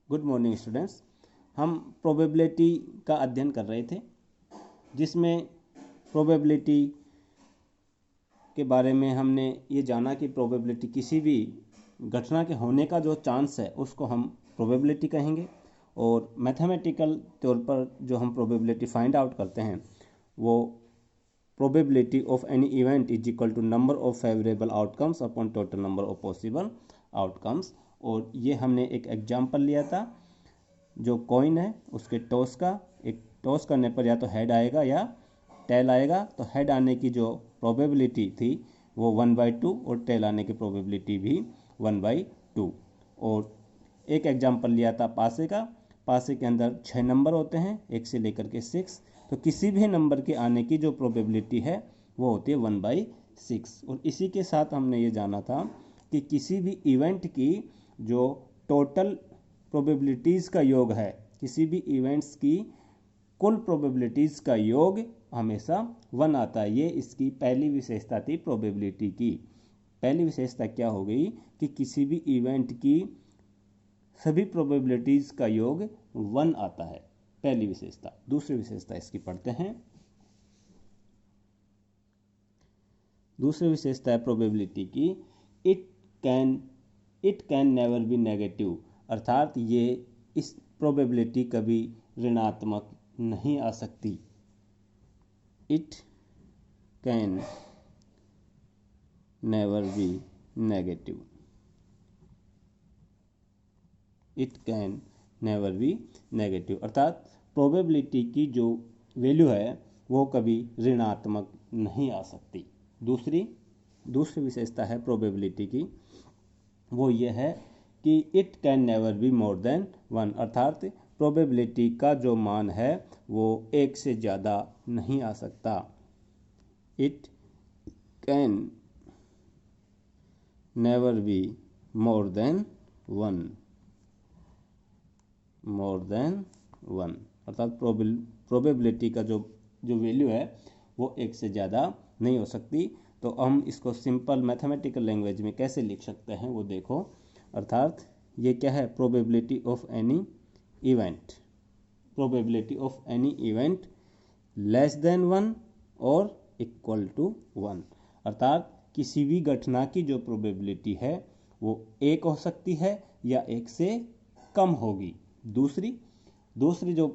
Good morning students. हम probability का अध्ययन कर रहे थे, जिसमें प्रोबेबिलिटी के बारे में हमने ये जाना कि प्रोबेबिलिटी किसी भी घटना के होने का जो चांस है उसको हम प्रोबेबिलिटी कहेंगे, और मैथमेटिकल तौर पर जो हम प्रोबेबिलिटी फाइंड आउट करते हैं वो probability of any event is equal to number of favourable outcomes upon total number of possible outcomes. और ये हमने एक एग्जाम्पल लिया था, जो कॉइन है उसके टॉस का, एक टॉस करने पर या तो हेड आएगा या टेल आएगा, तो हेड आने की जो प्रोबेबिलिटी थी वो 1/2 और टेल आने की प्रोबेबिलिटी भी 1/2। और एक एग्जाम्पल लिया था पासे का। पासे के अंदर 6 नंबर होते हैं, 1 से लेकर के 6, तो किसी भी नंबर के आने की जो प्रोबेबिलिटी है वो होती है 1/6। और इसी के साथ हमने ये जाना था कि किसी भी इवेंट की जो टोटल प्रोबेबिलिटीज़ का योग है, किसी भी इवेंट्स की कुल प्रोबेबिलिटीज़ का योग हमेशा 1 आता है। ये इसकी पहली विशेषता थी प्रोबेबिलिटी की। पहली विशेषता क्या हो गई कि किसी भी इवेंट की सभी प्रोबेबिलिटीज़ का योग 1 आता है, पहली विशेषता। दूसरी विशेषता इसकी पढ़ते हैं। दूसरी विशेषता है प्रोबेबिलिटी की, it can never be negative, अर्थात ये इस प्रोबेबिलिटी कभी ऋणात्मक नहीं आ सकती। It can never be negative, it can never be negative, अर्थात प्रोबेबिलिटी की जो वैल्यू है वो कभी ऋणात्मक नहीं आ सकती। दूसरी विशेषता है प्रोबेबिलिटी की, वो ये है कि it can never be more than 1, अर्थात प्रोबेबिलिटी का जो मान है वो 1 से ज़्यादा नहीं आ सकता। It can never be more than 1, अर्थात प्रोबेबिलिटी का जो वैल्यू है वो 1 से ज़्यादा नहीं हो सकती। तो हम इसको सिंपल मैथमेटिकल लैंग्वेज में कैसे लिख सकते हैं वो देखो। अर्थात ये क्या है, probability of any event, probability of any event less than 1 और इक्वल टू 1, अर्थात किसी भी घटना की जो प्रोबेबिलिटी है वो 1 हो सकती है या 1 से कम होगी। दूसरी जो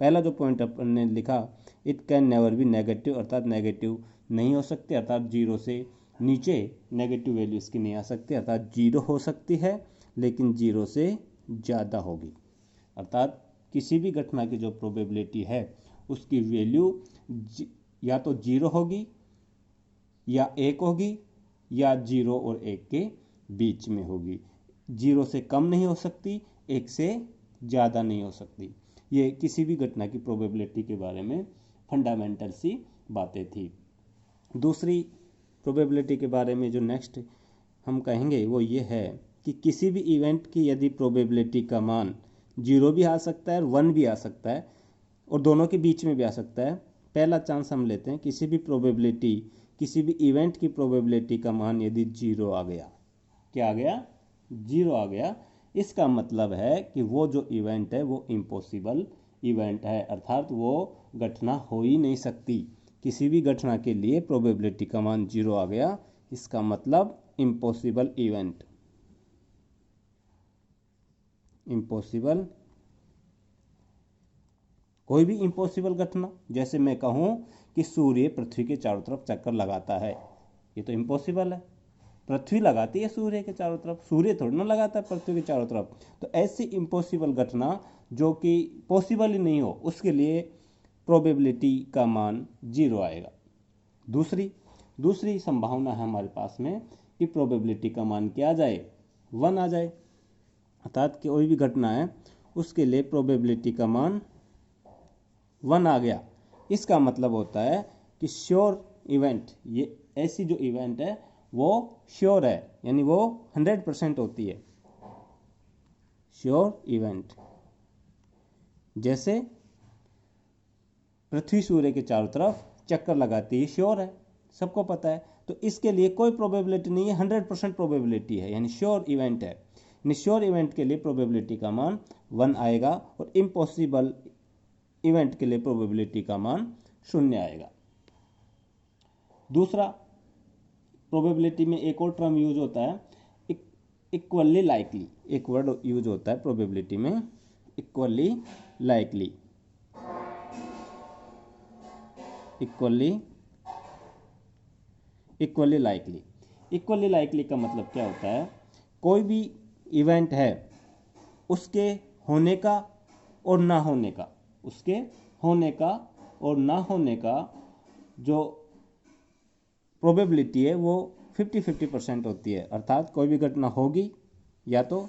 पहला जो पॉइंट अपन ने लिखा, it can never be negative, अर्थात नेगेटिव नहीं हो सकती, अर्थात 0 से नीचे नेगेटिव वैल्यू इसकी नहीं आ सकती, अर्थात 0 हो सकती है लेकिन 0 से ज़्यादा होगी। अर्थात किसी भी घटना की जो प्रोबेबिलिटी है उसकी वैल्यू या तो 0 होगी या 1 होगी या 0 और 1 के बीच में होगी। 0 से कम नहीं हो सकती, 1 से ज़्यादा नहीं हो सकती। ये किसी भी घटना की प्रोबेबिलिटी के बारे में फंडामेंटल सी बातें थी। दूसरी प्रोबेबिलिटी के बारे में जो नेक्स्ट हम कहेंगे वो ये है कि किसी भी इवेंट की यदि प्रोबेबिलिटी का मान 0 भी आ सकता है और 1 भी आ सकता है और दोनों के बीच में भी आ सकता है। पहला चांस हम लेते हैं, किसी भी इवेंट की प्रोबेबिलिटी का मान यदि 0 आ गया, क्या आ गया, 0 आ गया, इसका मतलब है कि वो जो इवेंट है वो इम्पॉसिबल इवेंट है, अर्थात वो घटना हो ही नहीं सकती। किसी भी घटना के लिए प्रोबेबिलिटी का मान 0 आ गया, इसका मतलब इम्पॉसिबल इवेंट, इम्पॉसिबल, कोई भी इम्पॉसिबल घटना, जैसे मैं कहूँ कि सूर्य पृथ्वी के चारों तरफ चक्कर लगाता है, ये तो इम्पॉसिबल है। पृथ्वी लगाती है सूर्य के चारों तरफ, सूर्य थोड़ी ना लगाता है पृथ्वी के चारों तरफ। तो ऐसी इम्पॉसिबल घटना जो कि पॉसिबल ही नहीं हो, उसके लिए प्रोबेबिलिटी का मान 0 आएगा। दूसरी संभावना है हमारे पास में कि प्रोबेबिलिटी का मान क्या आ जाए, 1 आ जाए, अर्थात कि कोई भी घटना है उसके लिए प्रोबेबिलिटी का मान 1 आ गया। इसका मतलब होता है कि श्योर इवेंट, ये ऐसी जो इवेंट है वो श्योर है, यानी वो 100% होती है। श्योर इवेंट, जैसे पृथ्वी सूर्य के चारों तरफ चक्कर लगाती है, श्योर है, सबको पता है, तो इसके लिए कोई प्रोबेबिलिटी नहीं है, 100% प्रोबेबिलिटी है, यानी श्योर इवेंट है। निश्योर इवेंट के लिए प्रोबेबिलिटी का मान 1 आएगा और इम्पॉसिबल इवेंट के लिए प्रोबेबिलिटी का मान 0 आएगा। दूसरा, प्रोबेबिलिटी में एक और टर्म यूज होता है इक्वली लाइकली। एक वर्ड यूज होता है प्रोबेबिलिटी में, इक्वली लाइकली। इक्वली लाइकली का मतलब क्या होता है? कोई भी इवेंट है उसके होने का और ना होने का, उसके होने का और ना होने का जो प्रोबेबिलिटी है वो 50-50% होती है। अर्थात कोई भी घटना होगी या तो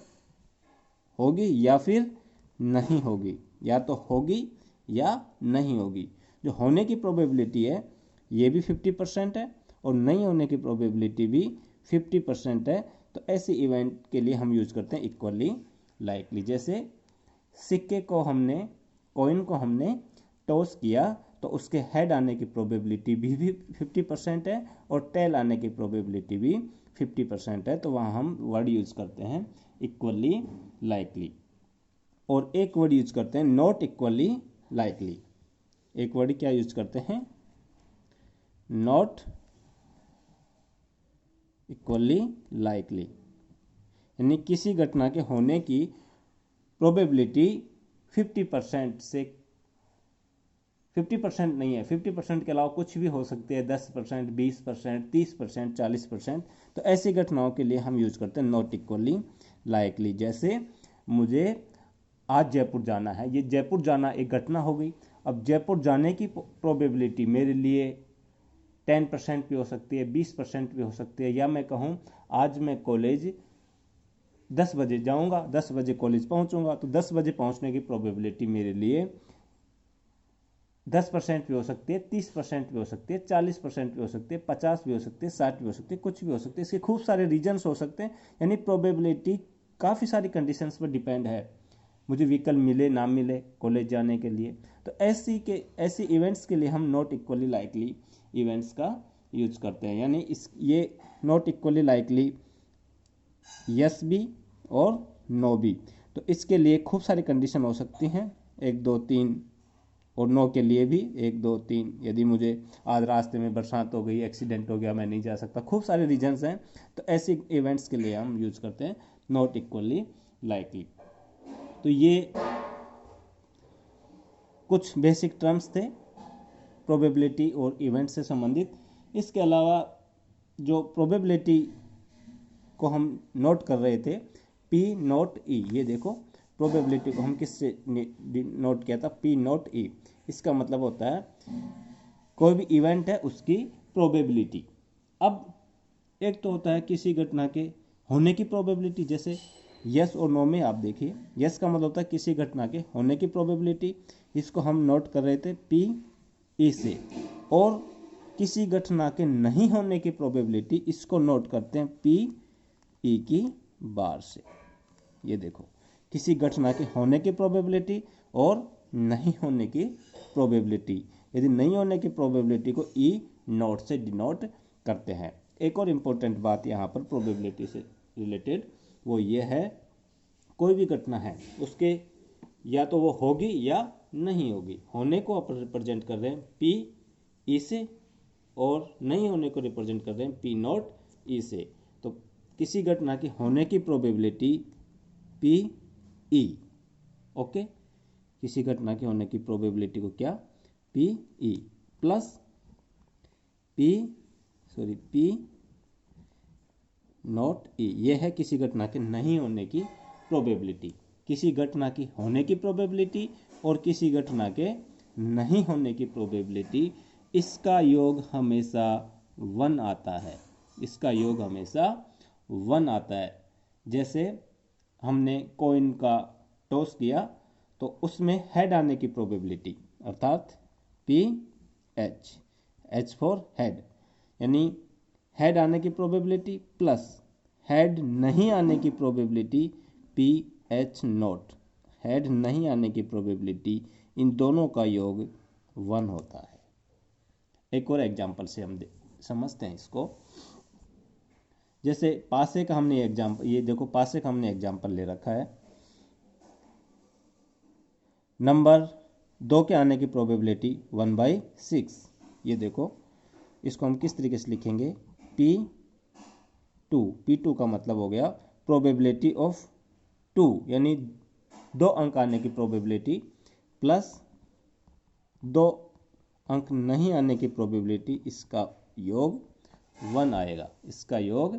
होगी या फिर नहीं होगी, या तो होगी या नहीं होगी। जो होने की प्रोबेबिलिटी है ये भी 50% है और नहीं होने की प्रोबेबिलिटी भी 50% है। तो ऐसे इवेंट के लिए हम यूज करते हैं इक्वली लाइकली। जैसे सिक्के को हमने, कॉइन को हमने टॉस किया तो उसके हेड आने की प्रोबेबिलिटी भी 50% है और टेल आने की प्रोबेबिलिटी भी 50% है। तो वहाँ हम वर्ड यूज करते हैं इक्वली लाइकली। और एक वर्ड यूज करते हैं नॉट इक्वली लाइकली। एक वर्ड क्या यूज करते हैं? नॉट इक्वली लाइकली, यानी किसी घटना के होने की प्रोबेबिलिटी 50% से 50% नहीं है, 50% के अलावा कुछ भी हो सकती है, 10%, 20%, 30%, 40%। तो ऐसी घटनाओं के लिए हम यूज करते हैं नॉट इक्वली लाइकली। जैसे मुझे आज जयपुर जाना है, ये जयपुर जाना एक घटना हो गई। अब जयपुर जाने की प्रोबेबिलिटी मेरे लिए 10% भी हो सकती है, 20% भी हो सकती है। या मैं कहूँ आज मैं कॉलेज 10 बजे जाऊँगा, 10 बजे कॉलेज पहुँचूँगा, तो 10 बजे पहुँचने की प्रोबेबिलिटी मेरे लिए 10% भी हो सकती है, 30% भी हो सकती है, 40% भी हो सकती है, 50 भी हो सकती है, 60 भी हो सकती है, कुछ भी हो सकती है। इसके खूब सारे रीजन्स हो सकते हैं, यानी प्रोबेबिलिटी काफ़ी सारी कंडीशंस पर डिपेंड है। मुझे व्हीकल मिले ना मिले कॉलेज जाने के लिए। तो ऐसी इवेंट्स के लिए हम नॉट इक्वली लाइकली इवेंट्स का यूज करते हैं। यानी ये नॉट इक्वली लाइकली यस भी और नो भी। तो इसके लिए खूब सारी कंडीशन हो सकती हैं, 1 2 3, और नो के लिए भी 1 2 3। यदि मुझे आज रास्ते में बरसात हो गई, एक्सीडेंट हो गया, मैं नहीं जा सकता, खूब सारे रीजंस हैं। तो ऐसे इवेंट्स के लिए हम यूज करते हैं नॉट इक्वली लाइकली। तो ये कुछ बेसिक टर्म्स थे प्रोबेबिलिटी और इवेंट से संबंधित। इसके अलावा जो प्रोबेबिलिटी को हम नोट कर रहे थे, पी नॉट ई, ये देखो प्रोबेबिलिटी को हम किससे नोट किया था? पी नॉट ई। इसका मतलब होता है कोई भी इवेंट है उसकी प्रोबेबिलिटी। अब एक तो होता है किसी घटना के होने की प्रोबेबिलिटी, जैसे यस और नो में आप देखिए, यस का मतलब होता है किसी घटना के होने की प्रोबेबिलिटी, इसको हम नोट कर रहे थे पी ई से। और किसी घटना के नहीं होने की प्रोबेबिलिटी, इसको नोट करते हैं पी ई की बार से। ये देखो किसी घटना के होने की प्रोबेबिलिटी और नहीं होने की प्रोबेबिलिटी। यदि नहीं होने की प्रोबेबिलिटी को ई नोट से डिनोट करते हैं। एक और इम्पोर्टेंट बात यहाँ पर प्रोबेबिलिटी से रिलेटेड वो ये है, कोई भी घटना है उसके या तो वो होगी या नहीं होगी। होने को आप रिप्रेजेंट कर रहे हैं पी ई से और नहीं होने को रिप्रेजेंट कर रहे हैं पी नॉट ई से। तो किसी घटना की होने की प्रोबेबिलिटी पी ई, ओके। किसी घटना के होने की प्रोबेबिलिटी को क्या? P E plus P not E, ये है किसी घटना के नहीं होने की प्रोबेबिलिटी। किसी घटना की होने की प्रोबेबिलिटी और किसी घटना के नहीं होने की प्रोबेबिलिटी, इसका योग हमेशा 1 आता है। इसका योग हमेशा 1 आता है। जैसे हमने कॉइन का टॉस किया तो उसमें हेड आने की प्रोबेबिलिटी, अर्थात पी एच फॉर हेड, यानी हेड आने की प्रोबेबिलिटी प्लस हेड नहीं आने की probability P H not, head नहीं आने की प्रोबेबिलिटी, इन दोनों का योग 1 होता है। एक और एग्जांपल से हम समझते हैं इसको। जैसे पासे का हमने एग्जाम्पल, ये देखो पासे का हमने एग्जाम्पल ले रखा है। नंबर 2 के आने की प्रोबेबिलिटी 1/6। ये देखो, इसको हम किस तरीके से लिखेंगे, P2 का मतलब हो गया प्रोबेबिलिटी ऑफ 2, यानी 2 अंक आने की प्रोबेबिलिटी प्लस 2 अंक नहीं आने की प्रोबेबिलिटी, इसका योग 1 आएगा। इसका योग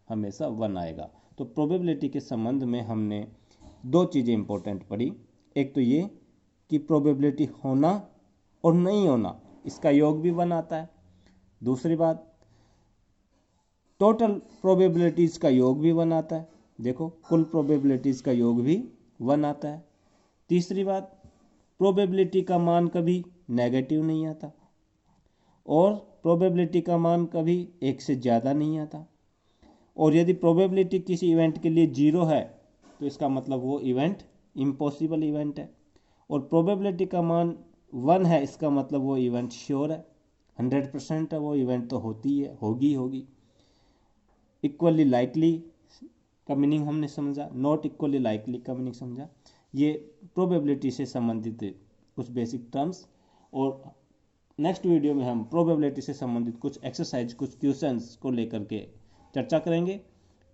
हमेशा 1 आएगा। तो प्रोबेबिलिटी के संबंध में हमने 2 चीज़ें इंपॉर्टेंट पढ़ी। एक तो ये कि प्रोबेबिलिटी होना और नहीं होना, इसका योग भी 1 आता है। दूसरी बात, टोटल प्रोबेबिलिटीज़ का योग भी 1 आता है। देखो, कुल प्रोबेबिलिटीज़ का योग भी 1 आता है। तीसरी बात, प्रोबेबिलिटी का मान कभी नेगेटिव नहीं आता और प्रोबेबिलिटी का मान कभी 1 से ज़्यादा नहीं आता। और यदि प्रोबेबिलिटी किसी इवेंट के लिए 0 है तो इसका मतलब वो इवेंट इम्पॉसिबल इवेंट है, और प्रोबेबिलिटी का मान 1 है, इसका मतलब वो इवेंट श्योर है, 100% है, वो इवेंट तो होती है, होगी। इक्वली लाइकली का मीनिंग हमने समझा, नॉट इक्वली लाइकली का मीनिंग समझा। ये प्रोबेबिलिटी से संबंधित कुछ बेसिक टर्म्स, और नेक्स्ट वीडियो में हम प्रोबेबिलिटी से संबंधित कुछ एक्सरसाइज, कुछ क्वेश्चंस को लेकर के चर्चा करेंगे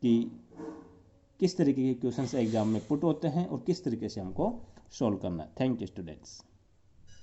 कि किस तरीके के क्वेश्चंस एग्जाम में पुट होते हैं और किस तरीके से हमको सॉल्व करना है। Thank you students.